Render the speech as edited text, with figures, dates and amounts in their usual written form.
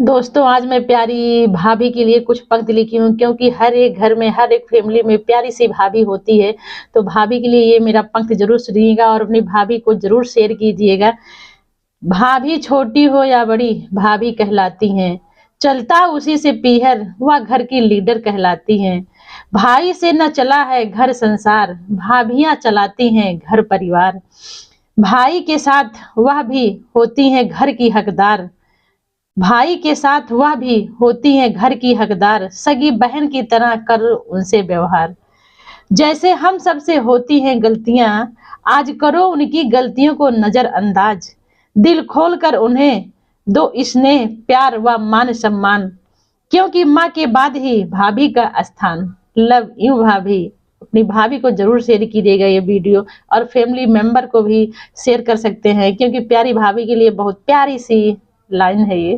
दोस्तों, आज मैं प्यारी भाभी के लिए कुछ पंक्ति लिखी हूँ क्योंकि हर एक घर में, हर एक फैमिली में प्यारी सी भाभी होती है। तो भाभी के लिए ये मेरा पंक्ति ज़रूर सुनिएगा और अपनी भाभी को ज़रूर शेयर कीजिएगा। भाभी छोटी हो या बड़ी, भाभी कहलाती हैं। चलता उसी से पीहर, वह घर की लीडर कहलाती हैं। भाई से न चला है घर संसार, भाभियाँ चलाती हैं घर परिवार। भाई के साथ वह भी होती हैं घर की हकदार। भाई के साथ वह भी होती हैं घर की हकदार, सगी बहन की तरह कर उनसे व्यवहार। जैसे हम सबसे होती हैं गलतियां, आज करो उनकी गलतियों को नजरअंदाज। दिल खोल कर उन्हें दो स्नेह, प्यार व मान सम्मान, क्योंकि माँ के बाद ही भाभी का स्थान। लव यू भाभी। अपनी भाभी को जरूर शेयर कीजिएगा ये वीडियो, और फैमिली मेंबर को भी शेयर कर सकते हैं क्योंकि प्यारी भाभी के लिए बहुत प्यारी सी लाइन है ये।